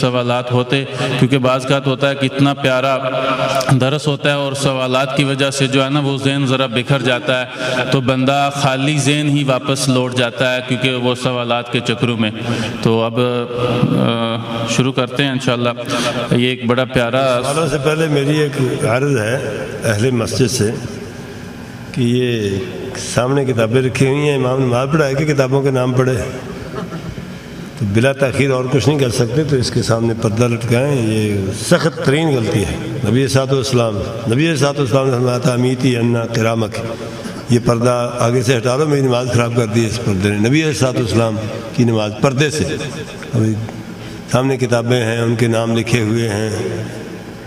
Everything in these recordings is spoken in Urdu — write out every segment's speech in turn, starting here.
سوالات ہوتے، کیونکہ بعض کا ہوتا ہے کہ اتنا پیارا درس ہوتا ہے اور سوالات کی وجہ سے جو ہے نا وہ ذہن ذرا بکھر جاتا ہے، تو بندہ خالی ذہن ہی واپس لوٹ جاتا ہے کیونکہ وہ سوالات کے چکروں میں۔ تو اب شروع کرتے ہیں انشاءاللہ۔ یہ ایک بڑا پیارا سوالوں سے پہلے میری ایک عرض ہے اہل مسجد سے کہ یہ سامنے کتابیں رکھی ہوئی ہیں، امام نماز پڑھائے کہ کتابوں کے نام پڑھے، تو بلا تاخیر اور کچھ نہیں کر سکتے، تو اس کے سامنے پردہ لٹکائیں۔ یہ سخت ترین غلطی ہے۔ نبی صلی اللہ علیہ وسلم نے فرمایا تھا امیتی انا کرامک، یہ پردہ آگے سے ہٹا لو، میری نماز خراب کر دی اس پردے نے۔ نبی صلی اللہ علیہ وسلم کی نماز پردے سے، ابھی سامنے کتابیں ہیں، ان کے نام لکھے ہوئے ہیں،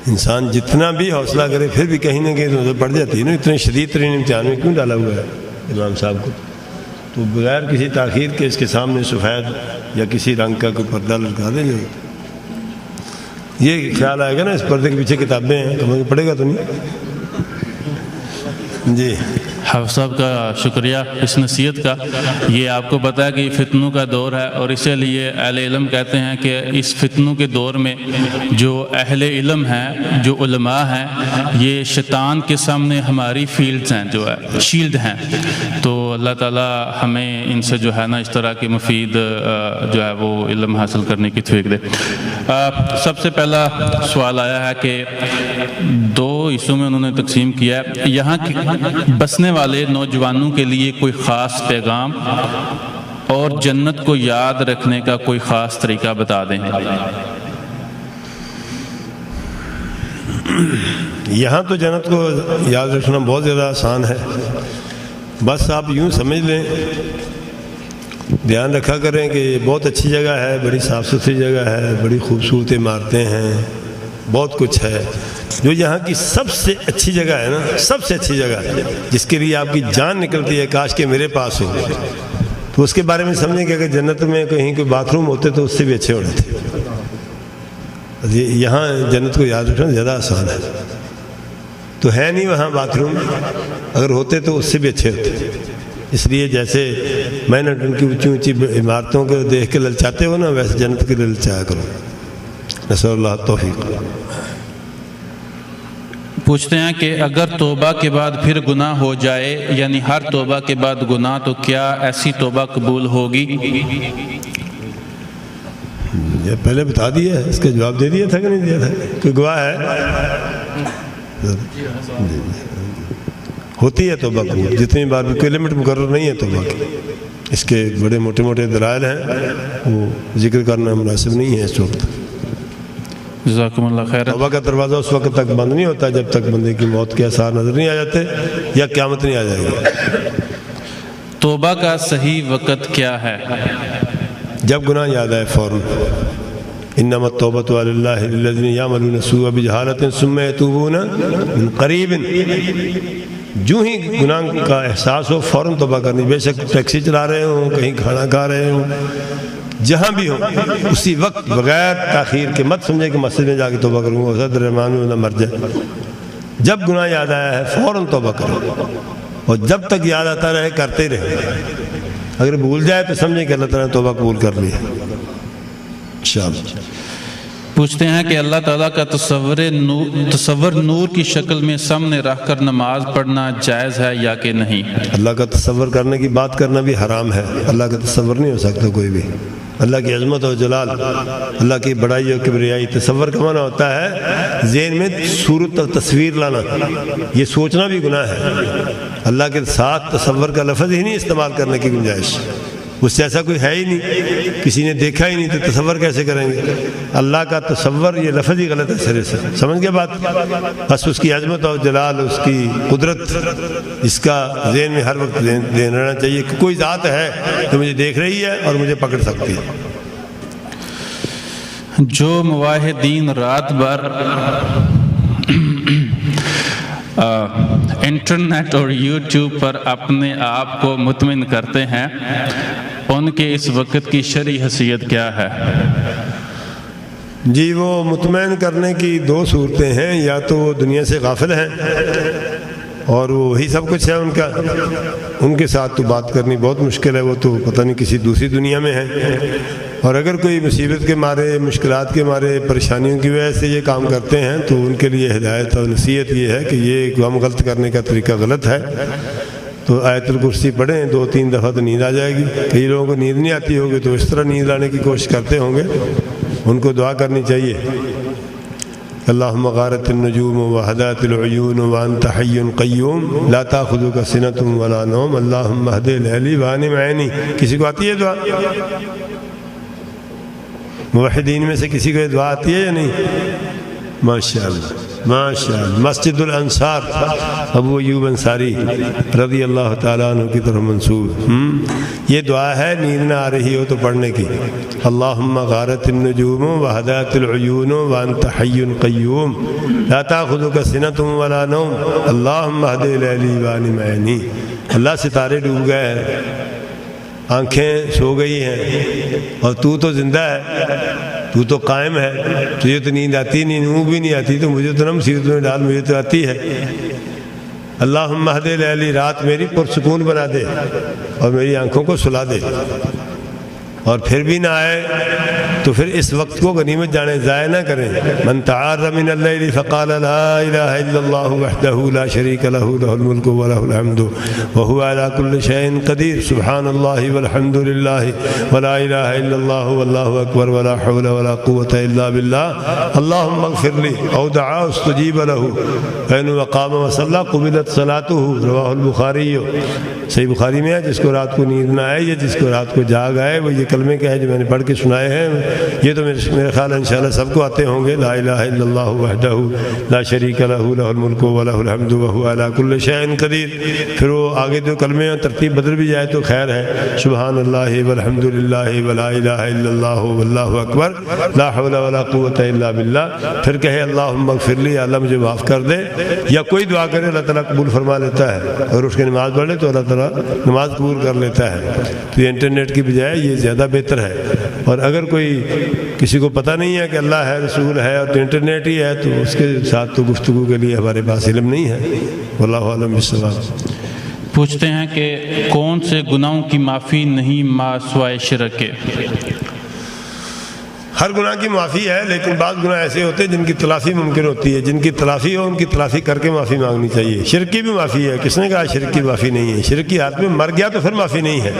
انسان جتنا بھی حوصلہ کرے پھر بھی کہیں نہ کہیں تو پڑ جاتی ہے نا۔ اتنے شدید ترین امتحان میں کیوں ڈالا ہوا ہے امام صاحب کو؟ تو بغیر کسی تاخیر کے اس کے سامنے سفید یا کسی رنگ کا کوئی پردہ لٹکا دیں جو یہ خیال آئے گا نا اس پردے کے پیچھے کتابیں ہیں، تو مجھے پڑے گا تو نہیں۔ جی حافظ صاحب کا شکریہ اس نصیحت کا۔ یہ آپ کو پتہ ہے کہ یہ فتنوں کا دور ہے، اور اسی لیے اہل علم کہتے ہیں کہ اس فتنوں کے دور میں جو اہل علم ہیں، جو علماء ہیں، یہ شیطان کے سامنے ہماری فیلڈز ہیں، جو ہے شیلڈ ہیں۔ تو اللہ تعالیٰ ہمیں ان سے جو ہے نا اس طرح کی مفید جو ہے وہ علم حاصل کرنے کی توفیق دے۔ سب سے پہلا سوال آیا ہے کہ دو حصوں میں انہوں نے تقسیم کیا ہے، یہاں بسنے والے نوجوانوں کے لیے کوئی خاص پیغام اور جنت کو یاد رکھنے کا کوئی خاص طریقہ بتا دیں۔ یہاں تو جنت کو یاد رکھنا بہت زیادہ آسان ہے، بس آپ یوں سمجھ لیں، دھیان رکھا کریں کہ یہ بہت اچھی جگہ ہے، بڑی صاف ستھری جگہ ہے، بڑی خوبصورت عمارتیں ہیں، بہت کچھ ہے۔ جو یہاں کی سب سے اچھی جگہ ہے نا، سب سے اچھی جگہ جس کے لیے آپ کی جان نکلتی ہے کاش کہ میرے پاس ہو، تو اس کے بارے میں سمجھیں کہ اگر جنت میں کہیں کوئی باتھ روم ہوتے تو اس سے بھی اچھے ہونے تھے۔ یہاں جنت کو یاد رکھنا زیادہ آسان ہے، تو ہے نہیں وہاں باتھ روم، اگر ہوتے تو اس سے بھی اچھے ہوتے۔ اس لیے جیسے میں نے ان کی اونچی اونچی عمارتوں کو دیکھ کے للچاتے ہو نا، ویسے جنت کے لیے للچایا کرو۔ نسأل اللہ توفیق۔ پوچھتے ہیں کہ اگر توبہ کے بعد پھر گناہ ہو جائے، یعنی ہر توبہ کے بعد گناہ، تو کیا ایسی توبہ قبول ہوگی؟ یہ پہلے بتا دیا ہے، اس کا جواب دے دیا تھا کہ نہیں دیا تھا؟ کوئی گواہ ہے؟ ہوتی ہے توبہ قبول، جتنی بار بھی، کوئی لمٹ مقرر نہیں ہے توبہ کی۔ اس کے بڑے موٹے موٹے دلائل ہیں، وہ ذکر کرنا مناسب نہیں ہے اس وقت۔ جزاکم اللہ خیر۔ توبہ کا دروازہ اس وقت تک بند نہیں ہوتا جب تک بندے کی موت کے آثار نظر نہیں آ جاتے یا قیامت نہیں آ جائے گی۔ توبہ کا صحیح وقت کیا ہے؟ جب گناہ یاد آئے فوراً۔ انما التوبۃ علی اللہ للذین یعملون السوء بجہالۃ ثم یتوبون من قریب، جو ہی گناہ کا احساس ہو فوراً توبہ کرنی۔ بے شک ٹیکسی چلا رہے ہوں، کہیں کھانا کھا رہے ہوں، جہاں بھی ہو، اسی وقت بغیر تاخیر کے مت سمجھے کہ مسجد میں جا کے توبہ کروں گا، حضرت رحمان نہ مر جائے۔ جب گناہ یاد آیا ہے فوراً توبہ کرو، اور جب تک یاد آتا رہے کرتے رہے۔ اگر بھول جائے تو سمجھیں کہ اللہ تعالیٰ نے توبہ قبول کر لی ہے انشاءاللہ۔ پوچھتے ہیں کہ اللہ تعالیٰ کا تصور نور کی شکل میں سامنے رکھ کر نماز پڑھنا جائز ہے یا کہ نہیں؟ اللہ کا تصور کرنے کی بات کرنا بھی حرام ہے۔ اللہ کا تصور نہیں ہو سکتا کوئی بھی۔ اللہ کی عظمت و جلال، اللہ کی بڑائی و کبریائی، تصور کا معنی ہوتا ہے ذہن میں صورت اور تصویر لانا، یہ سوچنا بھی گناہ ہے۔ اللہ کے ساتھ تصور کا لفظ ہی نہیں استعمال کرنے کی گنجائش، اس سے ایسا کوئی ہے ہی نہیں، کسی نے دیکھا ہی نہیں تو تصور کیسے کریں گے؟ اللہ کا تصور یہ لفظ ہی غلط ہے سرے سے، سمجھ گئے بات؟ بس اس کی عظمت اور جلال، اس کی قدرت، اس کا ذہن میں ہر وقت ذہن رہنا چاہیے کہ کوئی ذات ہے جو مجھے دیکھ رہی ہے اور مجھے پکڑ سکتی ہے۔ جو مواحدین رات بھر انٹرنیٹ اور یوٹیوب پر اپنے آپ کو مطمئن کرتے ہیں، ان کے اس وقت کی شرعی حیثیت کیا ہے؟ جی، وہ مطمئن کرنے کی دو صورتیں ہیں، یا تو وہ دنیا سے غافل ہیں اور وہی سب کچھ ہے ان کا، ان کے ساتھ تو بات کرنی بہت مشکل ہے، وہ تو پتہ نہیں کسی دوسری دنیا میں ہے، اور اگر کوئی مصیبت کے مارے، مشکلات کے مارے، پریشانیوں کی وجہ سے یہ کام کرتے ہیں تو ان کے لیے ہدایت اور نصیحت یہ ہے کہ یہ کام غلط کرنے کا طریقہ غلط ہے۔ تو آیت الکرسی پڑھیں 2-3 دفعہ تو نیند آ جائے گی۔ کئی لوگوں کو نیند نہیں آتی ہوگی تو اس طرح نیند لانے کی کوشش کرتے ہوں گے، ان کو دعا کرنی چاہیے، اللہم غارت النجوم وہدات العیون وانت حی قیوم لا تاخذک سنۃ ولا نوم اللہم اہد لیلی وانم عینی۔ کسی کو آتی ہے دعا؟ موحدین میں سے کسی کو یہ دعا آتی ہے یا نہیں؟ ماشاءاللہ ماشاءاللہ۔ مسجد الانصار ابو ایوب انصاری رضی اللہ تعالیٰ عنہ کی طرف منسوب یہ دعا ہے، نیند نہ آ رہی ہو تو پڑھنے کی، اللہم غارت النجوم وہدات العیون وانت حی قیوم لا تاخذک سنۃ ولا نوم اللہم اہد لیلی وانم عینی۔ اللہ ستارے ڈوب گئے ہیں، آنکھیں سو گئی ہیں، اور تو زندہ ہے، تو قائم ہے، تجھے تو نیند آتی نہیں، نیند بھی نہیں آتی، تو مجھے تو نہ مصیبت میں ڈال، مجھے تو آتی ہے۔ اللہم اہد لیلی، رات میری پرسکون بنا دے اور میری آنکھوں کو سلا دے، اور پھر بھی نہ آئے تو پھر اس وقت کو غنیمت جانے، ضائع نہ کریں۔ من تعار من اللیل فقال لا الہ الا اللہ وحدہ لا شریک لہ لہ الملک ولہ الحمد وہو علی کل شیء قدیر سبحان اللہ والحمد للہ ولا الہ الا اللہ واللہ اکبر ولا حول ولا قوة الا باللہ اللہم اغفر لی، او دعا استجیب لہ، فإن وقام وصلی قبلت صلاتہ، رواہ البخاری۔ صحیح بخاری میں ہے، جس کو رات کو نیند نہ آئے یا جس کو رات کو جاگ آئے وہ یہ کلمے کیا ہے جو میں نے پڑھ کے سنائے ہیں، یہ تو میرے خیال ہے انشاءاللہ سب کو آتے ہوں گے، لا الہ الا اللہ وحدہ لا شریک لہ لہ الملک ولہ الحمد وہو علی کل شیء قدیر۔ پھر وہ آگے جو کلمے ہیں ترتیب بدل بھی جائے تو خیر ہے، سبحان اللہ والحمد للہ ولا الہ الا اللہ واللہ اکبر لا حول ولا قوة الا باللہ۔ پھر کہے اللہم اغفر لی، اللہ مجھے معاف کر دے، یا کوئی دعا کرے اللہ تعالیٰ قبول فرما لیتا ہے، اور اس کے نماز پڑھ لے تو اللہ تعالیٰ نماز قبول کر لیتا ہے۔ تو یہ انٹرنیٹ کی بجائے یہ زیادہ بہتر ہے، اور اگر کوئی کسی کو پتہ نہیں ہے کہ اللہ ہے، رسول ہے، اور تو انٹرنیٹ ہی ہے، تو اس کے ساتھ تو گفتگو کے لیے ہمارے پاس علم نہیں ہے۔ واللہ اعلم بالصواب۔ پوچھتے ہیں کہ کون سے گناہوں کی معافی نہیں ما سوائے شرک کے؟ ہر گناہ کی معافی ہے، لیکن بعض گناہ ایسے ہوتے ہیں جن کی تلافی ممکن ہوتی ہے، جن کی تلافی ہو ان کی تلافی کر کے معافی مانگنی چاہیے۔ شرک کی بھی معافی ہے، کس نے کہا شرک کی معافی نہیں ہے؟ شرک کی حالت میں مر گیا تو پھر معافی نہیں ہے،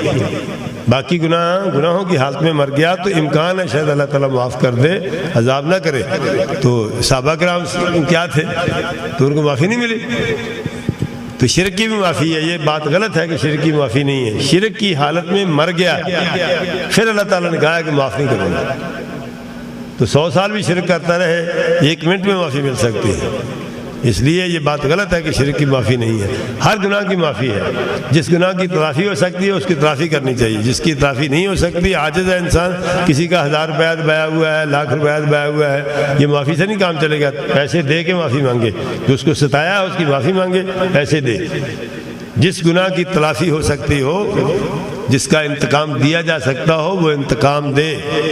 باقی گناہوں کی حالت میں مر گیا تو امکان ہے شاید اللہ تعالیٰ معاف کر دے، عذاب نہ کرے۔ تو صحابہ کرام کیا تھے تو ان کو معافی نہیں ملی، تو شرک کی بھی معافی ہے۔ یہ بات غلط ہے کہ شرک کی معافی نہیں ہے، شرک کی حالت میں مر گیا پھر اللہ تعالیٰ نے کہا کہ معاف نہیں کروں گا، تو 100 سال بھی شرک کرتا رہے 1 منٹ میں معافی مل سکتی ہے۔ اس لیے یہ بات غلط ہے کہ شرک کی معافی نہیں ہے، ہر گناہ کی معافی ہے۔ جس گناہ کی تلافی ہو سکتی ہے اس کی تلافی کرنی چاہیے، جس کی تلافی نہیں ہو سکتی، عاجز ہے انسان، کسی کا 1000 روپیہ بیا ہوا ہے، لاکھ روپیہ بیا ہوا ہے، یہ معافی سے نہیں کام چلے گا۔ پیسے دے کے معافی مانگے، جو اس کو ستایا ہے اس کی معافی مانگے، پیسے دے۔ جس گناہ کی تلافی ہو سکتی ہو، جس کا انتقام دیا جا سکتا ہو وہ انتقام دے،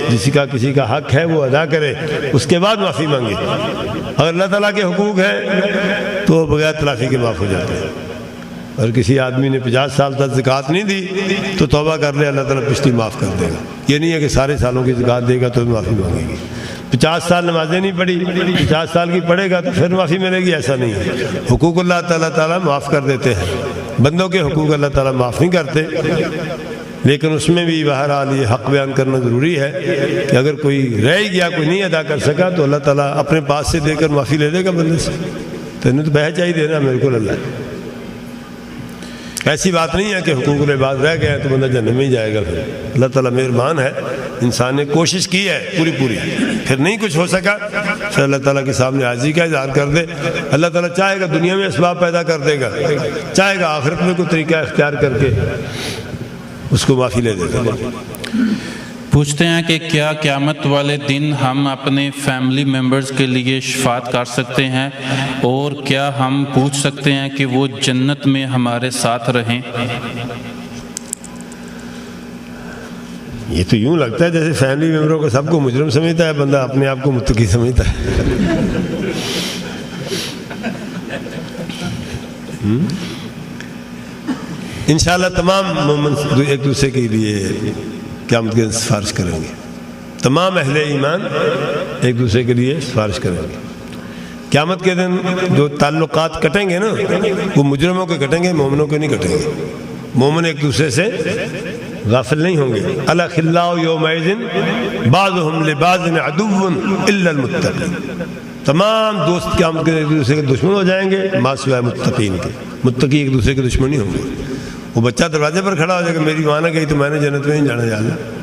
کسی کا حق ہے وہ ادا کرے، اس کے بعد معافی مانگے۔ اگر اللہ تعالیٰ کے حقوق ہیں تو بغیر تلافی کے معاف ہو جاتے ہیں۔ اور کسی آدمی نے 50 سال تک زکوٰۃ نہیں دی تو توبہ کر لے، اللہ تعالیٰ پچھلی معاف کر دے گا۔ یہ نہیں ہے کہ سارے سالوں کی زکوٰۃ دے گا تو معافی مانگے گی۔ 50 سال نمازیں نہیں پڑھی، 50 سال کی پڑھے گا تو پھر معافی ملے گی، ایسا نہیں ہے۔ حقوق اللہ تعالیٰ معاف کر دیتے ہیں، بندوں کے حقوق اللہ تعالیٰ معاف نہیں کرتے، لیکن اس میں بھی بہرحال یہ حق بیان کرنا ضروری ہے کہ اگر کوئی رہ گیا، کوئی نہیں ادا کر سکا تو اللہ تعالیٰ اپنے پاس سے دے کر معافی لے لے گا بندے سے۔ تینوں تو بہ چاہیے دینا میرے کو اللہ، ایسی بات نہیں ہے کہ حقوق العباد رہ گئے ہیں تو بندہ جنت میں ہی جائے گا۔ پھر اللہ تعالیٰ مہربان ہے، انسان نے کوشش کی ہے پوری، پھر نہیں کچھ ہو سکا، پھر اللہ تعالیٰ کے سامنے عاجزی کا اظہار کر دے۔ اللہ تعالیٰ چاہے گا دنیا میں اسباب پیدا کر دے گا، چاہے گا آخرت میں کوئی طریقہ اختیار کر کے اس کو معافی لے دے گا۔ پوچھتے ہیں کہ کیا قیامت والے دن ہم اپنے فیملی ممبرز کے لیے شفاعت کر سکتے ہیں، اور کیا ہم پوچھ سکتے ہیں کہ وہ جنت میں ہمارے ساتھ رہیں؟ یہ تو یوں لگتا ہے جیسے فیملی ممبروں کو سب کو مجرم سمجھتا ہے بندہ، اپنے آپ کو متقی سمجھتا ہے۔ انشاءاللہ تمام مومن ایک دوسرے کے لیے قیامت کے سفارش کریں گے۔ تمام اہل ایمان ایک دوسرے کے لیے سفارش کریں گے۔ قیامت کے دن جو تعلقات کٹیں گے نا وہ مجرموں کے کٹیں گے، مومنوں کے نہیں کٹیں گے۔ مومن ایک دوسرے سے غافل نہیں ہوں گے۔ الاخلاء یومئذ بعضهم لبعض عدو الا المتقین، تمام دوست قیامت کے ایک دوسرے کے دشمن ہو جائیں گے ما سوائے متقین کے۔ متقی ایک دوسرے کے دشمن نہیں ہوں گے۔ وہ بچہ دروازے پر کھڑا ہو جائے گا، میری ماں نہ گئی تو میں نے جنت میں نہیں جانا یا اللہ۔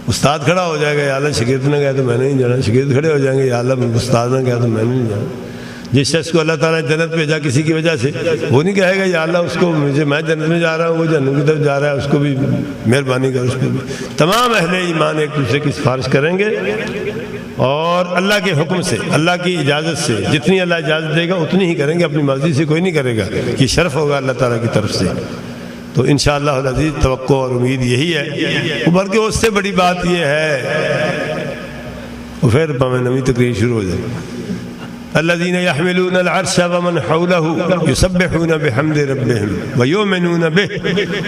استاد کھڑا ہو جائے گا، یا اللہ شاگرد نہ گیا تو میں نے نہیں جانا۔ شاگرد کھڑے ہو جائیں گے، یا اللہ استاد نہ گیا تو میں نے نہیں جانا۔ جس شخص کو اللہ تعالیٰ نے جنت بھیجا کسی کی وجہ سے، وہ نہیں کہے گا یا اللہ اس کو میں جنت میں جا رہا ہوں، وہ جنت کی طرف جا رہا ہے، اس کو بھی مہربانی کر، اس کو بھی۔ تمام اہل ایمان ایک دوسرے کی سفارش کریں گے اور اللہ کے حکم سے، اللہ کی اجازت سے، جتنی اللہ اجازت دے گا اتنی ہی کریں گے، اپنی مرضی سے کوئی نہیں کرے گا۔ یہ شرف ہوگا اللہ تعالیٰ کی طرف سے۔ تو انشاءاللہ العزیز توقع اور امید یہی ہے، بلکہ اس سے بڑی بات یہ ہے، اور پھر میں نئی تقریر شروع ہو جائے۔ الذين يحملون العرش ومن حوله يسبحون بحمد ربهم ويؤمنون به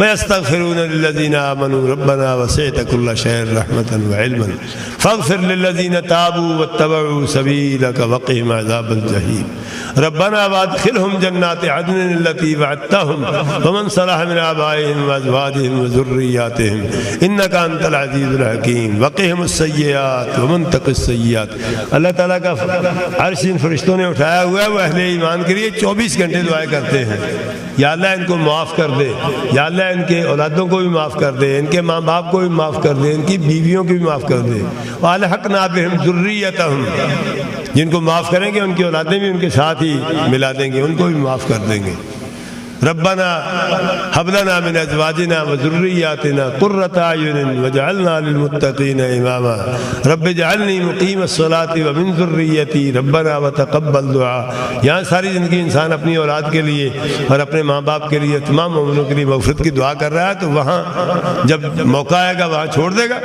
ويستغفرون للذين آمنوا ربنا وسعت كل شيء رحمة وعلما فاغفر للذين تابوا واتبعوا سبيلك وقهم عذاب الجحيم ربنا وادخلهم جنات عدن التي وعدتهم ومن صلح من آبائهم وأزواجهم وذرياتهم إنك أنت العزيز الحكيم وقهم السيئات ومن تق السيئات۔ اللہ تعالیٰ کا عرش ان فرشتوں نے اٹھایا ہوا ہے، وہ اہل ایمان کے لیے 24 گھنٹے دعائیں کرتے ہیں، یا اللہ ان کو معاف کر دے، یا اللہ ان کے اولادوں کو بھی معاف کر دے، ان کے ماں باپ کو بھی معاف کر دے، ان کی بیویوں کو بھی معاف کر دے۔ وَأَلْحَقْنَا بِهِمْ ذُرِّيَّتَهُمْ، جن کو معاف کریں گے ان کی اولادیں بھی ان کے ساتھ ہی ملا دیں گے، ان کو بھی معاف کر دیں گے۔ ربنا هب لنا من ازواجنا وذرياتنا قرة اعين واجعلنا للمتقين اماما رب اجعلني مقيم الصلاة ومن ذريتي ربنا وتقبل دعاء۔ یہاں ساری زندگی انسان اپنی اولاد کے لیے اور اپنے ماں باپ کے لیے، تمام مومنوں کے لیے مغفرت کی دعا کر رہا ہے، تو وہاں جب موقع آئے گا وہاں چھوڑ دے گا۔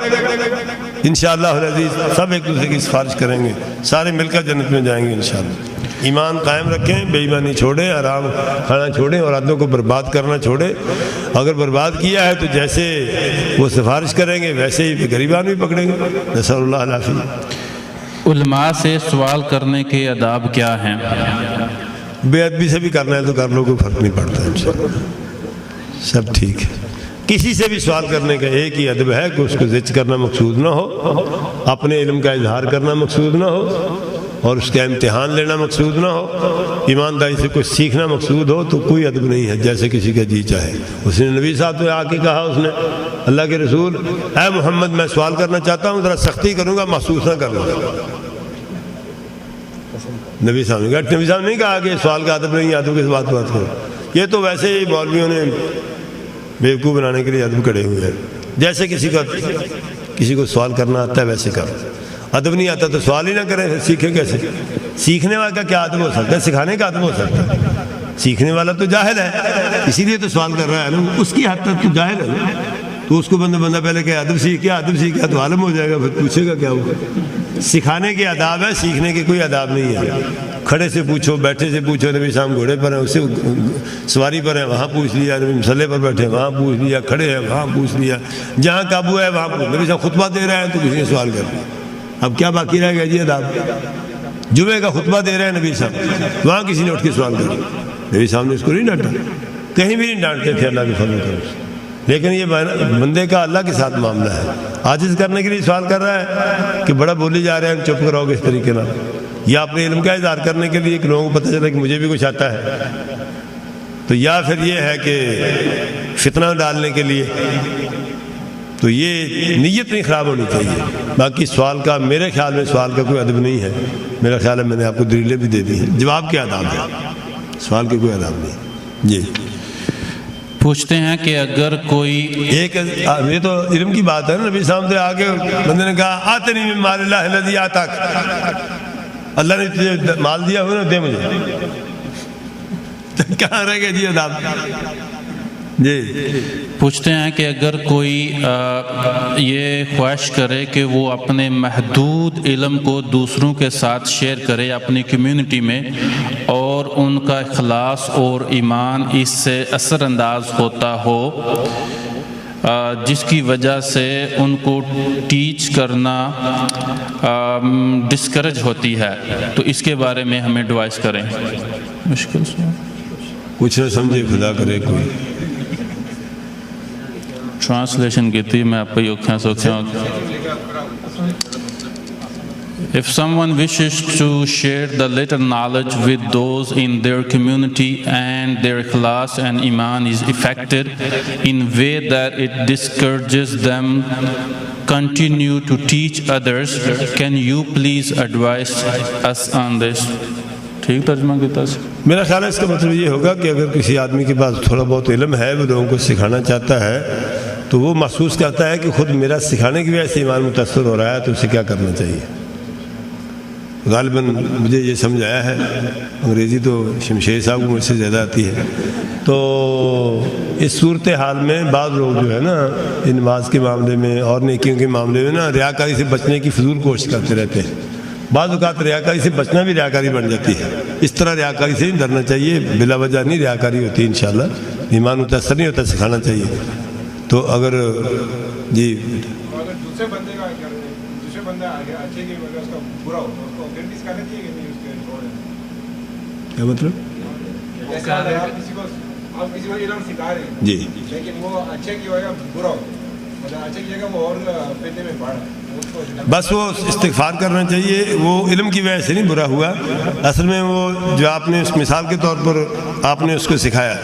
انشاءاللہ العزیز سب ایک دوسرے کی سفارش کریں گے، سارے مل کر جنت میں جائیں گے انشاءاللہ۔ ایمان قائم رکھیں، بے ایمانی چھوڑیں، حرام کھانا چھوڑیں، اولادوں کو برباد کرنا چھوڑیں۔ اگر برباد کیا ہے تو جیسے وہ سفارش کریں گے ویسے ہی غریبان بھی پکڑیں گے۔ نسأل اللہ العافیہ۔ علماء سے سوال کرنے کے آداب کیا ہیں؟ بے ادبی سے بھی کرنا ہے تو کر لو، کوئی فرق نہیں پڑتا، انشاءاللہ سب ٹھیک ہے۔ کسی سے بھی سوال کرنے کا ایک ہی ادب ہے کہ اس کو زج کرنا مقصود نہ ہو، اپنے علم کا اظہار کرنا مقصود نہ ہو، اور اس کا امتحان لینا مقصود نہ ہو، ایمانداری سے کچھ سیکھنا مقصود ہو، تو کوئی ادب نہیں ہے جیسے کسی کا جی چاہے۔ اس نے نبی صاحب سے آ کے کہا، اس نے اللہ کے رسول اے محمد میں سوال کرنا چاہتا ہوں، ذرا سختی کروں گا، محسوس نہ کروں گا۔ نبی صاحب نے کہا، نبی صاحب نے نہیں کہا کہ سوال کا ادب نہیں، ادب کس بات کرو، یہ تو ویسے ہی مولویوں نے بیوقوف بنانے کے لیے ادب کھڑے ہوئے ہیں۔ جیسے کسی کو سوال کرنا آتا ہے ویسے کرو، ادب نہیں آتا تو سوال ہی نہ کریں، پھر سیکھیں کیسے؟ سیکھنے والا کا کیا ادب ہو سکتا ہے؟ سکھانے کا ادب ہو سکتا ہے؟ سیکھنے والا تو جاہل ہے، اسی لیے تو سوال کر رہا ہے نا، اس کی حد تک تو جاہل ہے نا، تو اس کو بندہ پہلے کہ ادب سیکھا تو عالم ہو جائے گا، پھر پوچھے گا کیا ہوا؟ سکھانے کے آداب ہے، سیکھنے کے کوئی آداب نہیں ہے۔ کھڑے سے پوچھو، بیٹھے سے پوچھو، نبی صاحب گھوڑے پر ہیں اس سے سواری پر ہیں وہاں پوچھ لیا، نبی مسلح پر بیٹھے وہاں پوچھ لیا، کھڑے ہیں وہاں پوچھ لیا، جہاں قابو ہے وہاں پوچھ۔ نبی صاحب خطبہ دے رہے ہیں تو کسی نے سوال کر لیا، اب کیا باقی رہ گیا جی آداب؟ جمعے کا خطبہ دے رہے ہیں نبی صاحب، وہاں کسی نے اٹھ کے سوال کر لیا، نبی صاحب نے اس کو نہیں ڈانٹا، کہیں بھی نہیں ڈانٹتے تھے اللہ کے فضل سے، لیکن یہ بندے کا اللہ کے ساتھ معاملہ ہے، عاجز کرنے کے لیے سوال کر رہا ہے کہ بڑا بولی جا رہے ہیں، چپ کراؤ گے اس طریقے نہ، یا اپنے علم کا اظہار کرنے کے لیے کہ لوگوں کو پتہ چلا کہ مجھے بھی کچھ آتا ہے، تو یا پھر یہ ہے کہ فتنہ ڈالنے کے لیے، تو یہ نیت نہیں خراب ہونی چاہیے۔ باقی سوال کا میرے خیال میں سوال کا کوئی ادب نہیں ہے، میرا خیال ہے میں نے آپ کو دلیلیں بھی دے دی ہیں، جواب کے آداب ہے، سوال کے کوئی آداب نہیں۔ جی پوچھتے ہیں کہ اگر کوئی ایک یہ تو علم کی بات ہے نا، نبی صاحب سے آگے بندے نے کہا آتنی من مال اللہ الذی آتاک، اللہ نے تجھے مال دیا ہو نا، دے مجھے، کہاں رہ گئے جی آداب؟ جی پوچھتے ہیں کہ اگر کوئی یہ خواہش کرے کہ وہ اپنے محدود علم کو دوسروں کے ساتھ شیئر کرے اپنی کمیونٹی میں، اور ان کا اخلاص اور ایمان اس سے اثر انداز ہوتا ہو، جس کی وجہ سے ان کو ٹیچ کرنا ڈسکریج ہوتی ہے، تو اس کے بارے میں ہمیں ایڈوائز کریں. مشکل سے کچھ نہ سمجھے خدا کرے کوئی. ٹرانسلیشن کی تھی میں آپ کو یوکھیاں سوکھیاں. If someone wishes to share the little knowledge with those in their community and their ikhlas and iman is affected in a way that it discourages them continue to teach others, can you please advise us on this? ٹھیک ترجمہ کیتا ہے. میرا خیال ہے اس کا مطلب یہ ہوگا کہ اگر کسی آدمی کے پاس تھوڑا بہت علم ہے، وہ لوگوں کو سکھانا چاہتا ہے، تو وہ محسوس کرتا ہے کہ خود میرا سکھانے کی وجہ سے ایمان متاثر ہو رہا ہے، تو اسے کیا کرنا چاہیے. غالباً مجھے یہ سمجھ آیا ہے، انگریزی تو شمشیر صاحب کو مجھ سے زیادہ آتی ہے. تو اس صورتحال میں بعض لوگ جو ہے نا نماز کے معاملے میں اور نیکیوں کے معاملے میں نا ریاکاری سے بچنے کی فضول کوشش کرتے رہتے ہیں. بعض اوقات ریاکاری سے بچنا بھی ریاکاری بن جاتی ہے. اس طرح ریاکاری سے نہیں ڈرنا چاہیے، بلا وجہ نہیں ریاکاری ہوتی ہے. انشاءاللہ ایمان متاثر نہیں ہوتا، سکھانا چاہیے. تو اگر جی دوسرے بندے کا دوسرے بندہ اچھے کی وجہ اس کا برا ہو اس کو پھر بھی سکھانا چاہیے کہ نہیں؟ اس کے کیا مطلب؟ جیسے آپ کسی کو علم سکھا رہے ہیں جی، لیکن وہ اچھے کی وجہ برا ہو، مطلب اچھے کی جگہ وہ اور فتنے میں پڑ رہا ہے، بس وہ استغفار کرنا چاہیے. وہ علم کی وجہ سے نہیں برا ہوا، اصل میں وہ جو آپ نے اس مثال کے طور پر آپ نے اس کو سکھایا،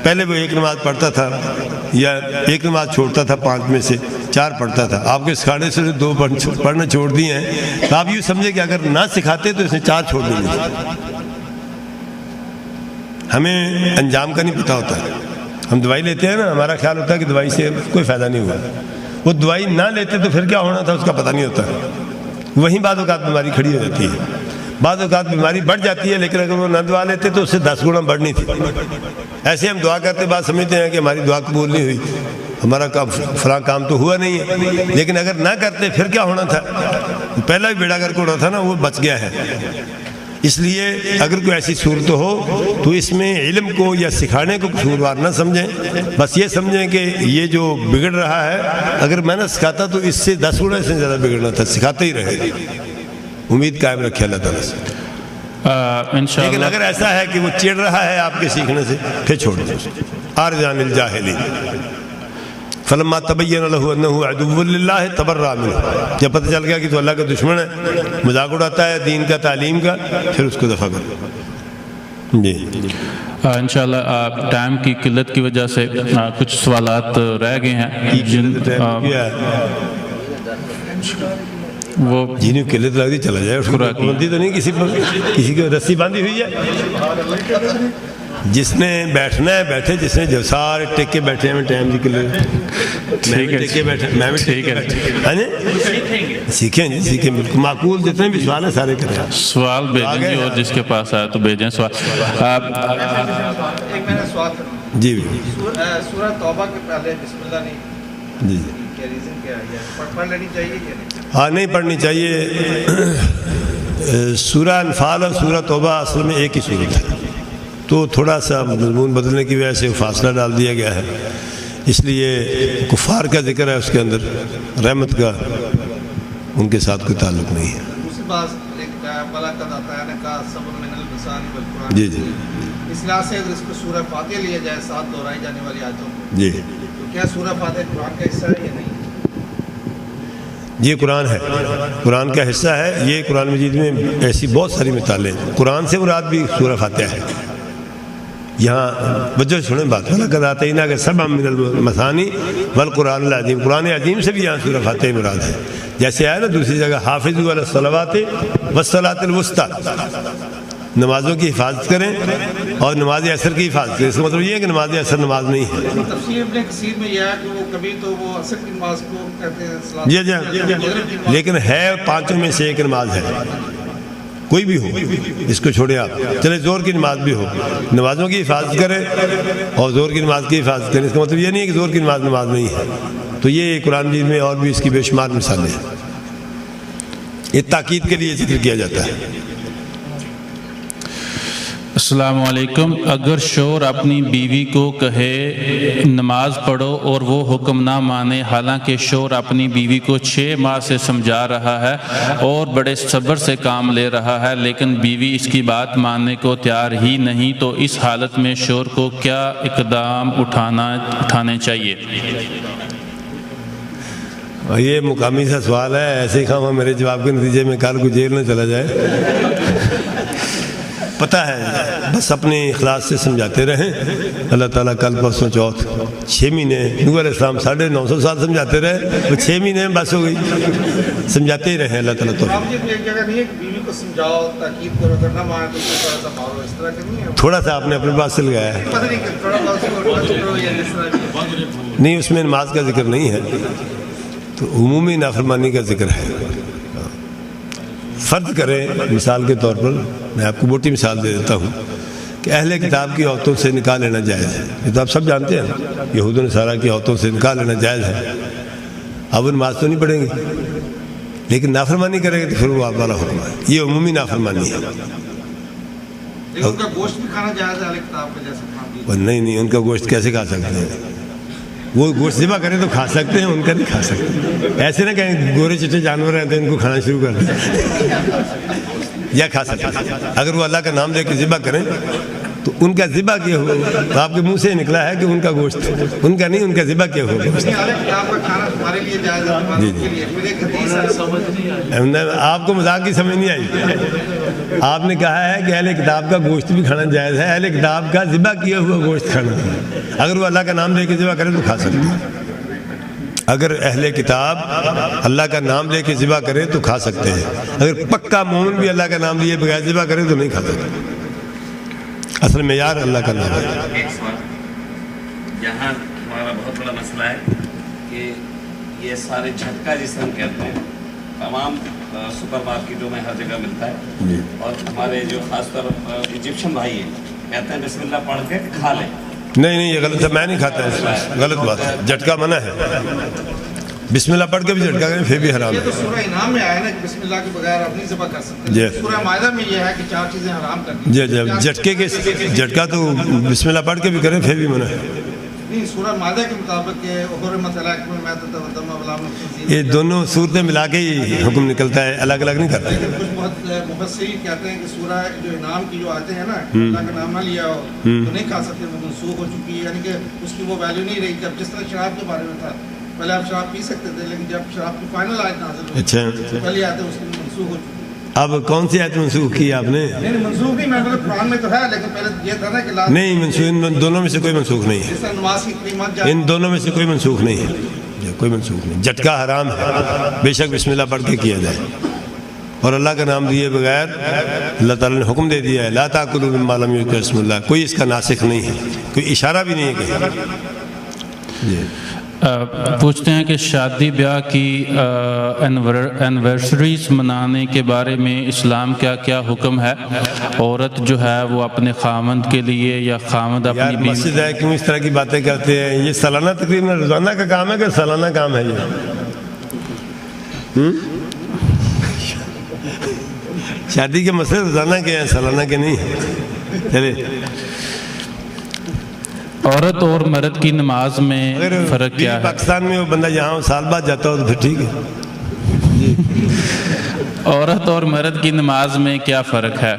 پہلے وہ ایک نماز پڑھتا تھا یا ایک نماز چھوڑتا تھا، 5 میں سے 4 پڑھتا تھا. آپ کے سکھانے سے 2 پڑھنا چھوڑ دیے ہیں، تو آپ یوں سمجھے کہ اگر نہ سکھاتے تو اس نے 4 چھوڑ دیے. ہمیں انجام کا نہیں پتہ ہوتا. ہم دوائی لیتے ہیں نا، ہمارا خیال ہوتا ہے کہ دوائی سے کوئی فائدہ نہیں ہوا. وہ دوائی نہ لیتے تو پھر کیا ہونا تھا اس کا پتہ نہیں ہوتا. وہیں بعض اوقات بیماری کھڑی ہو جاتی ہے. بعض اوقات بیماری بڑھ جاتی ہے، لیکن اگر وہ نہ دعا لیتے تو اس سے 10 گنا بڑھنی تھی. ایسے ہم دعا کرتے بعد سمجھتے ہیں کہ ہماری دعا قبول نہیں ہوئی، ہمارا فلاں کام تو ہوا نہیں ہے. لیکن اگر نہ کرتے پھر کیا ہونا تھا؟ پہلا بھی بیڑا کر کے اڑا تھا نا، وہ بچ گیا ہے. اس لیے اگر کوئی ایسی صورت ہو تو اس میں علم کو یا سکھانے کو قصوروار نہ سمجھیں. بس یہ سمجھیں کہ یہ جو بگڑ رہا ہے، اگر میں نے سکھاتا تو اس سے 10 گنا سے زیادہ بگڑنا تھا. سکھاتے ہی رہے، امید قائم رکھے اللہ تعالیٰ سے. لیکن اگر ایسا ہے کہ وہ چڑ رہا ہے آپ کے سیکھنے سے، پھر چھوڑ دیں. ارجان الجاہلین فلما تبین له انه عدو للہ تبرأ منہ. جب پتہ چل گیا کہ تو اللہ کا دشمن ہے، مذاق اڑاتا ہے دین کا، تعلیم کا، پھر اس کو دفع کر. جی انشاءاللہ ٹائم کی قلت کی وجہ سے کچھ سوالات رہ گئے ہیں. وہ جنہیں قلت لگ دی چلا جائے، اس کو پابندی تو نہیں کسی پر، کسی کو رسی باندھی ہوئی ہے. جس نے بیٹھنا ہے بیٹھے، جس نے جو سارے ٹک کے بیٹھے ہیں ٹائم کی قلت، میں بھی ٹک کے بیٹھا، میں بھی ٹھیک ہے. ہاں جی سیکھیں جی، سیکھیں. بالکل معقول جتنے بھی سوال ہیں سارے کریں. سوال بھیجیں گے اور جس کے پاس آئے تو بھیجیں سوال. ایک میں نے سوال جی سورہ توبہ کے پہلے بسم اللہ نہیں، جی کیا ریزن کیا ہے؟ پڑھ لینی چاہیے کہ نہیں؟ ہاں نہیں پڑھنی چاہیے. سورہ انفال اور سورہ توبہ اصل میں ایک ہی صورت ہے، تو تھوڑا سا مضمون بدلنے کی وجہ سے فاصلہ ڈال دیا گیا ہے. اس لیے کفار کا ذکر ہے اس کے اندر، رحمت کا ان کے ساتھ کوئی تعلق نہیں ہے. دوسری بات ملاقات آتا ہے نا صبر من اللسان والقرآن. جی جی اس لحاظ سے اگر اس کو سورہ فاتحہ لیا جائے 7 دہرائی جانے والی آیتوں کو، جی تو کیا سورہ فاتحہ قرآن کا حصہ ہے یا نہیں؟ یہ قرآن ہے، قرآن کا حصہ ہے. یہ قرآن مجید میں ایسی بہت ساری مثالیں ہیں. قرآن سے مراد بھی سورہ فاتحہ ہے. یہاں وجہ سنیں بات، وَلَقَدْ آتَيْنَاكَ سَبْعًا مِنَ الْمَثَانِي وَالْقُرْآنِ الْعَظِيمِ. قرآن عظیم سے بھی یہاں سورہ فاتحہ مراد ہے. جیسے آیا نا دوسری جگہ حافظوا علی الصلوات والصلاۃ الوسطی، نمازوں کی حفاظت کریں اور نماز عصر کی حفاظت کریں. اس کا مطلب یہ ہے کہ نماز عصر نماز نہیں ہے. تفسیر ابن کثیر میں یہ ہے کہ وہ کبھی تو وہ عصر کی نماز کو کہتے ہیں جی جی، لیکن ہے 5 میں سے ایک نماز ہے، کوئی بھی ہو، اس کو چھوڑے آپ. چلے زور کی نماز بھی ہو، نمازوں کی حفاظت کریں اور زور کی نماز کی حفاظت کریں. اس کا مطلب یہ نہیں ہے کہ زور کی نماز نماز نہیں ہے. تو یہ قرآن مجید میں اور بھی اس کی بے شمار مثالیں ہیں. یہ تاکید کے لیے ذکر کیا جاتا ہے. السلام علیکم. اگر شوہر اپنی بیوی کو کہے نماز پڑھو اور وہ حکم نہ مانے، حالانکہ شوہر اپنی بیوی کو 6 ماہ سے سمجھا رہا ہے اور بڑے صبر سے کام لے رہا ہے، لیکن بیوی اس کی بات ماننے کو تیار ہی نہیں، تو اس حالت میں شوہر کو کیا اقدام اٹھانے چاہیے؟ یہ مقامی سا سوال ہے، ایسے ہی خواہ میرے جواب کے نتیجے میں کل کو جیل نہ چلا جائے. پتہ ہے، بس اپنے اخلاص سے سمجھاتے رہیں. اللہ تعالیٰ کل پرسوں چوتھ 6 مہینے نوح علیہ السلام 950 سال سمجھاتے رہے، وہ 6 مہینے میں بس ہو گئی. سمجھاتے ہی رہیں. اللہ تعالیٰ تو تھوڑا سا آپ نے اپنے پاس سے لگایا ہے. نہیں، اس میں نماز کا ذکر نہیں ہے، تو عمومی نافرمانی کا ذکر ہے. فرض کریں مثال کے طور پر، میں آپ کو موٹی مثال دے دیتا ہوں کہ اہل کتاب کی عورتوں سے نکاح لینا جائز ہے. یہ تو آپ سب جانتے ہیں، یہود و نصارہ کی عورتوں سے نکاح لینا جائز ہے. اب وہ نماز تو نہیں پڑھیں گے، لیکن نافرمانی کریں گے تو پھر وہ آپ والا حکم ہے. یہ عمومی نافرمانی ہے. ان کا گوشت بھی کھانا جائز ہے اہل کتاب کا جیسے؟ نہیں، ان کا گوشت کیسے کھا سکتے ہیں؟ وہ گوشت ذبح کریں تو کھا سکتے ہیں، ان کا نہیں کھا سکتے. ایسے نہ کہیں گورے چٹے جانور ہیں تو ان کو کھانا شروع کر دیں. یا کھا سکتے ہیں اگر وہ اللہ کا نام لے کے ذبح کریں تو ان کا ذبح کیا ہوا آپ کے منہ سے نکلا ہے کہ ان کا گوشت، ان کا نہیں، ان کا ذبح کیا ہوا گوشت. آپ کو مذاق کی سمجھ نہیں آئی. آپ نے کہا ہے کہ اہل کتاب کا گوشت بھی کھانا جائز ہے، اہل کتاب کا ذبح کیا ہوا گوشت کھانا ہے. اگر وہ اللہ کا نام لے کے ذبح کرے تو کھا سکتے ہیں. اگر اہل کتاب اللہ کا نام لے کے ذبح کرے تو کھا سکتے ہیں. اگر پکا مومن بھی اللہ کا نام لیے بغیر ذبح کرے تو نہیں کھا سکتے. اصل معیار اللہ کا نام ہے. ایک سوال، یہاں ہمارا بہت بڑا مسئلہ ہے کہ یہ سارے جھٹکا جس ہم کہتے ہیں تمام سپر مارکیٹوں میں ہر جگہ ملتا ہے، اور ہمارے جو خاص طور ایجپشن بھائی ہیں کہتے ہیں بسم اللہ پڑھ کے کھا لیں. نہیں، یہ غلط ہے، میں نہیں کھاتا ہے، غلط بات ہے. جھٹکا منع ہے. بسم اللہ پڑھ کے بھی جھٹکا کریں پھر بھی حرام ہے. یہ تو سورہ انعام میں آیا ہے نا کہ بسم اللہ کے بغیر آپ نہیں ذبح کر سکتے. سورہ مائدہ میں یہ ہے کہ 4 چیزیں حرام کر دی. جھٹکا تو بسم اللہ پڑھ کے بھی کریں پھر بھی منع ہے. نہیں، سورہ مائدہ کے مطابق یہ دونوں صورتیں ملا کے ہی حکم نکلتا ہے، الگ الگ نہیں کرتے. کچھ بہت مفسرین کہتے ہیں کہ سورہ جو انعام کی جو آتے ہیں نا، اللہ کا نام نہ لیا ہو تو نہیں کھا سکتے، وہ منسوخ ہو چکی ہے. یعنی کہ اس کی وہ ویلیو نہیں رہی. جب جس طرح شراب کے بارے میں تھا، پہلے آپ شراب پی سکتے تھے، لیکن جب شراب کی فائنل آیت نازل ہوئی پہلی آیت اس کی منسوخ ہو چکی. اب کون سی آیت منسوخ کی آپ نے؟ نہیں، منسوخ نہیں، میں مطلب قرآن میں تو ہے، لیکن پہلے یہ تھا نا کہ نہیں منسوخ. ان دونوں میں سے کوئی منسوخ نہیں ہے. نماز کی قیمت ان دونوں میں سے کوئی منسوخ نہیں ہے. کوئی منسوخ نہیں. جھٹکا حرام ہے، بے شک بسم اللہ پڑھ کے کیا جائے. اور اللہ کا نام لیے بغیر اللہ تعالیٰ نے حکم دے دیا ہے لا تاکلوا مما لم یذکر اسم اللہ. کوئی اس کا ناسخ نہیں ہے، کوئی اشارہ بھی نہیں ہے کہیں. پوچھتے ہیں کہ شادی بیاہ کی اینیورسریز منانے کے بارے میں اسلام کا کیا حکم ہے؟ عورت جو ہے وہ اپنے خامند کے لیے یا خامند اپنی بیوی؟ مسجد ہے کیوں اس طرح کی باتیں کرتے ہیں؟ یہ سالانہ تقریباً روزانہ کا کام ہے کہ سالانہ کام ہے؟ یہ شادی کے مسئلے روزانہ کے ہیں، سالانہ کے نہیں ہیں. چلے، عورت اور مرد کی نماز میں فرق کیا ہے؟ پاکستان میں وہ بندہ یہاں سال بعد جاتا ہو تو پھر ٹھیک ہے. عورت اور مرد کی نماز میں کیا فرق ہے؟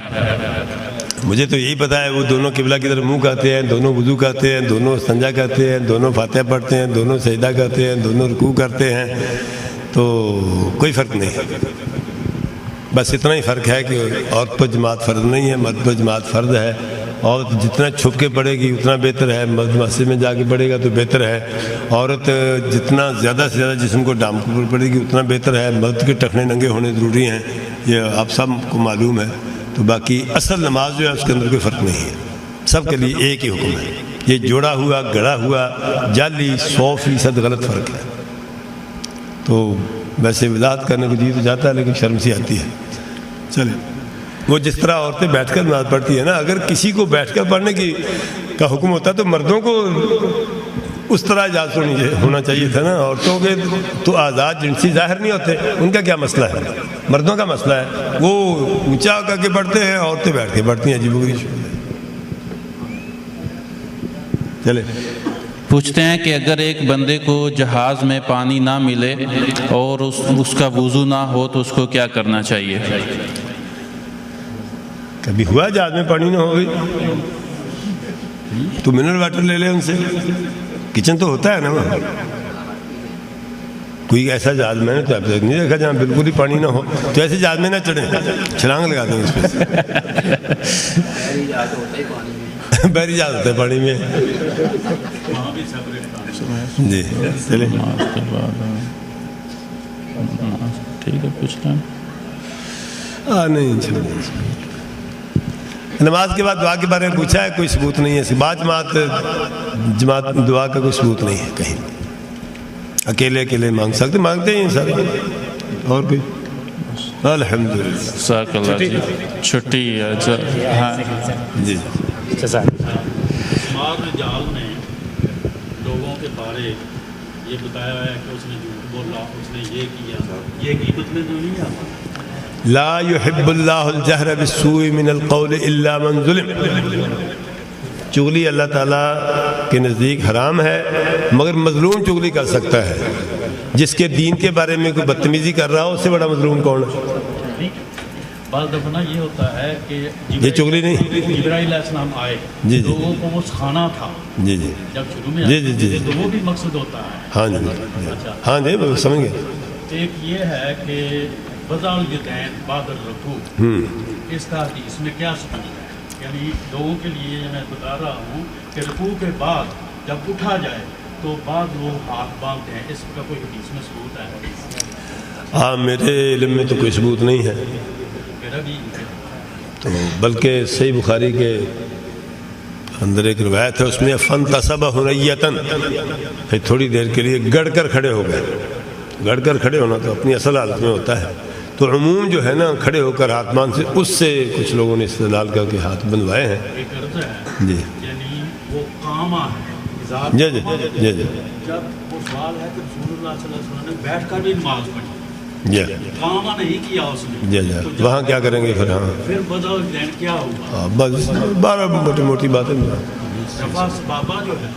مجھے تو یہی پتا ہے، وہ دونوں قبلہ کی طرف منہ کرتے ہیں، دونوں وضو کرتے ہیں، دونوں استنجا کرتے ہیں، دونوں فاتحہ پڑھتے ہیں، دونوں سجدہ کرتے ہیں، دونوں رکوع کرتے ہیں. تو کوئی فرق نہیں. بس اتنا ہی فرق ہے کہ عورت پر جماعت فرض نہیں ہے، مرد پر جماعت فرض ہے. اور جتنا چھپ کے پڑھے گی اتنا بہتر ہے، مرد مسجد میں جا کے پڑھے گا تو بہتر ہے. عورت جتنا زیادہ سے زیادہ جسم کو ڈھانپ کر پڑھے گی اتنا بہتر ہے. مرد کے ٹخنے ننگے ہونے ضروری ہیں، یہ آپ سب کو معلوم ہے. تو باقی اصل نماز جو ہے اس کے اندر کوئی فرق نہیں ہے، سب کے لیے ایک ہی حکم ہے. یہ جوڑا ہوا گڑا ہوا جعلی 100% غلط فرق ہے. تو ویسے وضاحت کرنے کو جی تو جاتا ہے لیکن شرم سی آتی ہے. چلے، وہ جس طرح عورتیں بیٹھ کر نماز پڑھتی ہیں نا، اگر کسی کو بیٹھ کر پڑھنے کا حکم ہوتا تو مردوں کو اس طرح اجازت ہونا چاہیے تھا نا. عورتوں کے تو آزاد جنسی ظاہر نہیں ہوتے، ان کا کیا مسئلہ ہے؟ مردوں کا مسئلہ ہے، وہ اونچا کر کے پڑھتے ہیں، عورتیں بیٹھ کے پڑھتی ہیں. عجیب و غریب. چلے. پوچھتے ہیں کہ اگر ایک بندے کو جہاز میں پانی نہ ملے اور اس کا وضو نہ ہو تو اس کو کیا کرنا چاہیے؟ کبھی ہوا جہاز میں پانی نہ ہوگی تو منرل واٹر لے لے ان سے. کچن تو ہوتا ہے نا وہاں. کوئی ایسا جہاز میں نے تو اب تک نہیں دیکھا جہاں بالکل ہی پانی نہ ہو، تو ایسے جہاز میں نہ چڑھیں، چھلانگ لگا دیں اس پہ. بحری جہاز ہوتا ہے پانی میں. جی چلے. ٹھیک ہے، پوچھ رہے ہیں. نہیں نماز کے بعد دعا کے بارے میں پوچھا ہے، کوئی ثبوت نہیں ہے. جماعت دعا کا کوئی ثبوت نہیں ہے کہیں. اکیلے مانگ سکتے، مانگتے ہیں سر. اور کوئی؟ الحمدللہ. جزاک اللہ جی. چھٹی ہاں جی. جال نے لوگوں کے بارے یہ بتایا ہے کہ اس نے جھوٹ بولا، اس نے یہ کیا، یہ غیبت میں تو نہیں آتا. لا يحب اللہ الجہر بالسوء من القول الا من ظلم. چغلی اللہ تعالیٰ کے نزدیک حرام ہے، مگر مظلوم چغلی کر سکتا ہے. جس کے دین کے بارے میں کوئی بدتمیزی کر رہا ہو، اس سے بڑا مظلوم کون ہے؟ بعض دفعہ یہ ہوتا ہے کہ یہ چغلی نہیں. جبرائیل علیہ السلام آئے، جی لوگوں کو وہ سکھانا تھا. جی جی جب شروع میں جی تو وہ بھی مقصد ہوتا ہے. ہاں جی ہاں جی سمجھ گئے. ایک یہ ہے کہ بذل الدین بعد الرکوع، اس کا حدیث میں کیا ثبوت ہے؟ یعنی لوگوں کے لیے میں بتا رہا ہوں کہ رکوع کے بعد جب اٹھا جائے تو بعد وہ ہاتھ باندھتے ہیں، اس کا کوئی حدیث میں ثبوت ہے؟ ہاں میرے علم میں تو کوئی ثبوت نہیں ہے. میرا بھی تو بلکہ صحیح بخاری کے اندر ایک روایت ہے، اس میں فانتصب حنیۃً، تھوڑی دیر کے لیے گڑ کر کھڑے ہو گئے. گڑ کر کھڑے ہونا تو اپنی اصل حالت میں ہوتا ہے. تو عموم جو ہے نا کھڑے ہو کر ہاتھ مان سے، اس سے کچھ لوگوں نے استدلال کر کے ہاتھ بندوائے ہیں. ایک عرض ہے جی یعنی وہ قامہ ہے. جی جی جی جی جب وہ سوال ہے کہ رسول اللہ صلی اللہ علیہ وسلم نے بیٹھ کر بھی نماز پڑھی، جی قامہ نہیں کیا اس نے. جی جی وہاں کیا کریں گے پھر؟ ہاں پھر بدل الدین کیا ہوگا؟ بس 12 موٹی موٹی باتیں. رفع سبابہ جو ہے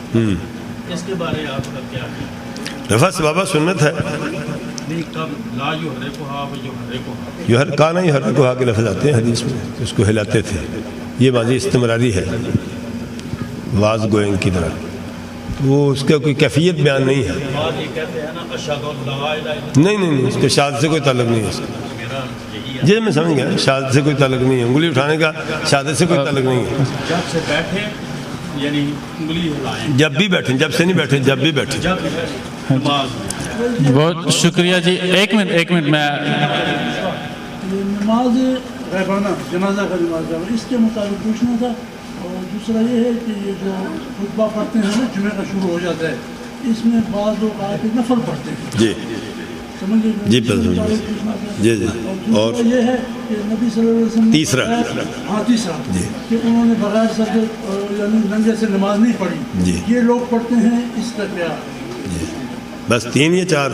اس کے بارے آپ کا کیا ہے؟ رفع سبابہ سنت ہے. نہیں کب لا یحرکھا و یحرکھا، یو ہر کانا ہی ہر کو کے لفظ آتے ہیں حدیث میں، اس کو ہلاتے تھے. یہ ماضی استمراری ہے واز گوئنگ کی طرح. وہ اس کا کوئی کیفیت بیان نہیں ہے. بعد یہ کہتے ہیں نا اشہد ان لا الہ الا نہیں اس کے شہادت سے کوئی تعلق نہیں ہے. اس کا میرا یہی ہے. جی میں سمجھ گیا، شہادت سے کوئی تعلق نہیں ہے. انگلی اٹھانے کا شہادت سے کوئی تعلق نہیں ہے. جب سے بیٹھے یعنی انگلی ہلائیں، جب بھی بیٹھیں، جب سے نہیں بیٹھیں، جب بھی بیٹھیں. جب نماز میں. بہت شکریہ جی. ایک منٹ میں نماز غیبانہ جنازہ کا نماز ہے، اس کے مطابق پوچھنا تھا. اور دوسرا یہ ہے کہ یہ جو خطبہ پڑھتے ہیں نا جمعہ کا شروع ہو جاتا ہے، اس میں بعض لوگ آ کے نفل پڑھتے ہیں. جی سمجھ جی جی جی. اور یہ ہے کہ نبی صلی اللہ علیہ وسلم تیسرا کہ انہوں نے بغیر سر یعنی ننگے سے نماز نہیں پڑھی. جی یہ لوگ پڑھتے ہیں، اس کا کیا؟ جی بس 3 یا 4.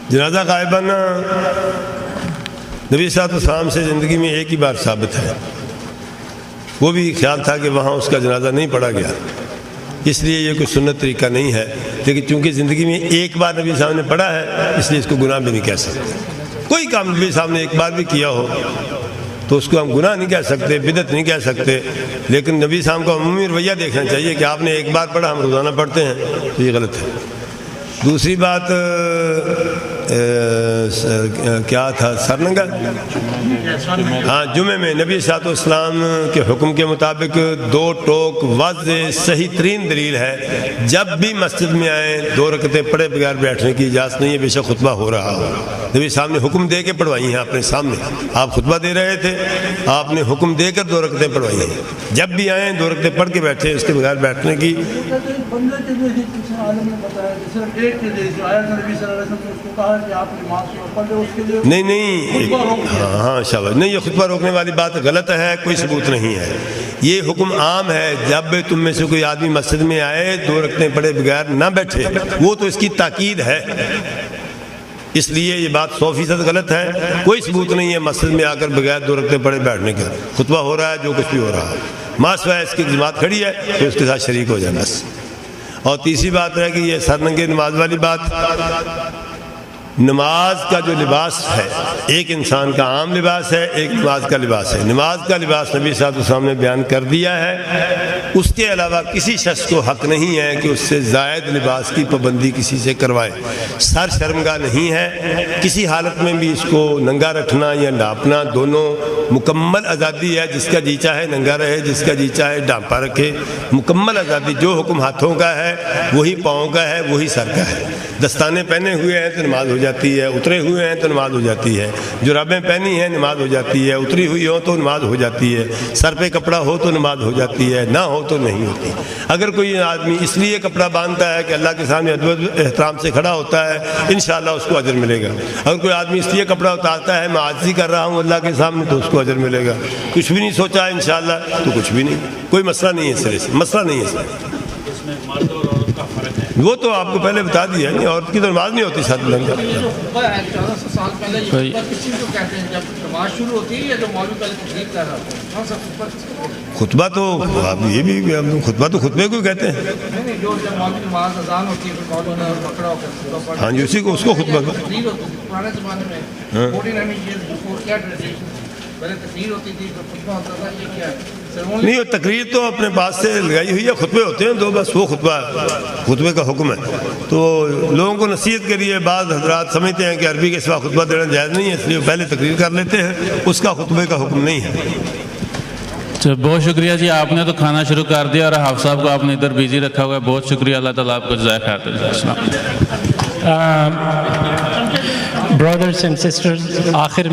جنازہ غائبانہ نبی صلی اللہ علیہ وسلم سے زندگی میں ایک ہی بار ثابت ہے. وہ بھی خیال تھا کہ وہاں اس کا جنازہ نہیں پڑھا گیا، اس لیے یہ کوئی سنت طریقہ نہیں ہے. لیکن چونکہ زندگی میں ایک بار نبی صاحب نے پڑھا ہے، اس لیے اس کو گناہ بھی نہیں کہہ سکتے. کوئی کام نبی صاحب نے ایک بار بھی کیا ہو تو اس کو ہم گناہ نہیں کہہ سکتے، بدعت نہیں کہہ سکتے. لیکن نبی صاحب کا عمومی رویہ دیکھنا چاہیے کہ آپ نے ایک بار پڑھا، ہم روزانہ پڑھتے ہیں، تو یہ غلط ہے. دوسری بات کیا تھا سرنگا؟ ہاں جمعے میں نبی صلی اللہ علیہ وسلم کے حکم کے مطابق 2 ٹوک واضح صحیح ترین دلیل ہے. جب بھی مسجد میں آئیں 2 رکعتیں پڑھے بغیر بیٹھنے کی اجازت نہیں ہے، بے شک خطبہ ہو رہا ہو. نبی صاحب نے حکم دے کے پڑھوائی ہیں اپنے سامنے. آپ خطبہ دے رہے تھے، آپ نے حکم دے کر 2 رکعتیں پڑھوائی ہیں. جب بھی آئیں 2 رکعتیں پڑھ کے بیٹھیں، اس کے بغیر بیٹھنے کی. بندے کے لیے کسی عالم نے بتایا کہ صرف ایک کے لیے جو آیا نبی صلی اللہ علیہ وسلم نے اس کو کہا کہ آپ نماز پڑھ لیں، اس کے لیے نہیں ہاں شاباش. نہیں، یہ خطبہ روکنے والی بات غلط ہے، کوئی ثبوت نہیں ہے. یہ حکم عام ہے، جب تم میں سے کوئی آدمی مسجد میں آئے 2 رکعتیں پڑھے بغیر نہ بیٹھے. وہ تو اس کی تاکید ہے. اس لیے یہ بات 100% غلط ہے. کوئی ثبوت نہیں ہے مسجد میں آ کر بغیر 2 رکعتیں پڑھے بیٹھنے کا. خطبہ ہو رہا ہے، جو کچھ بھی ہو رہا ہے، ماسوا ہے، اس کی جماعت کھڑی ہے تو اس کے ساتھ شریک ہو جانا. اور تیسری بات ہے کہ یہ سر ننگے نماز والی بات، نماز کا جو لباس ہے ایک انسان کا عام لباس ہے، ایک نماز کا لباس ہے. نماز کا لباس نبی صلی اللہ علیہ وسلم نے بیان کر دیا ہے. اس کے علاوہ کسی شخص کو حق نہیں ہے کہ اس سے زائد لباس کی پابندی کسی سے کروائے. سر شرمگاہ نہیں ہے، کسی حالت میں بھی اس کو ننگا رکھنا یا ڈھانپنا دونوں مکمل آزادی ہے. جس کا جی چاہے ننگا رہے، جس کا جی چاہے ڈھانپا رکھے، مکمل آزادی. جو حکم ہاتھوں کا ہے وہی پاؤں کا ہے، وہی سر کا ہے. دستانے پہنے ہوئے ہیں تو نماز ہو جاتی ہے، اترے ہوئے ہیں تو نماز ہو جاتی ہے. جرابیں پہنی ہیں نماز ہو جاتی ہے، اتری ہوئی ہو تو نماز ہو جاتی ہے. سر پہ کپڑا ہو تو نماز ہو جاتی ہے، نہ ہو تو نہیں ہوتی. اگر کوئی آدمی اس لیے کپڑا باندھتا ہے کہ اللہ کے سامنے ادب احترام سے کھڑا ہوتا ہے، انشاءاللہ اس کو اجر ملے گا. اگر کوئی آدمی اس لیے کپڑا اتارتا ہے میں عاجزی کر رہا ہوں اللہ کے سامنے، تو اس کو اجر ملے گا. کچھ بھی نہیں سوچا ہے انشاءاللہ تو کچھ بھی نہیں. کوئی مسئلہ نہیں ہے سرے سے، مسئلہ نہیں ہے سر. اس میں مرد اور عورت کا فرق ہے. وہ تو آپ کو پہلے بتا دیا ہے. عورت کی تو نماز نہیں ہوتی سر بلند. یہ جو خطبہ ہے 1400 سال پہلے، یہ خطبہ کس چیز کو کہتے ہیں؟ جب نماز شروع ہوتی ہے یا جو مولوی پہلے تقریر کر رہا ہوتا ہے، کون سا خطبہ کس کو کہتے ہیں؟ خطبہ تو آپ یہ بھی خطبہ تو خطبے کو کہتے ہیں. نہیں، جو جب مولوی نماز اذان ہوتی ہے پھر مولوی نے پکڑا ہو کر خطبہ پڑھا. ہاں جی، اسی کو اس کو خطبہ کو. تقریر ہوتی تھی پرانے زمانے میں 49 years before کیا ٹریڈیشن؟ پہلے تقریر ہوتی تھی پھر خطبہ ہوتا تھا. یہ کیا ہے؟ نہیں، وہ تقریر تو اپنے پاس سے لگائی ہوئی ہے. خطبے ہوتے ہیں تو بس وہ خطبے کا حکم ہے. تو لوگوں کو نصیحت کے لیے بعض حضرات سمجھتے ہیں کہ عربی کے سوا خطبہ دینا جائز نہیں ہے، اس لیے پہلے تقریر کر لیتے ہیں. اس کا خطبے کا حکم نہیں ہے. بہت شکریہ جی. آپ نے تو کھانا شروع کر دیا اور حافظ صاحب کو آپ نے ادھر بیزی رکھا ہوا ہے. بہت شکریہ. اللہ تعالیٰ آپ کو جزائے خیر دے. Brothers and sisters, آخر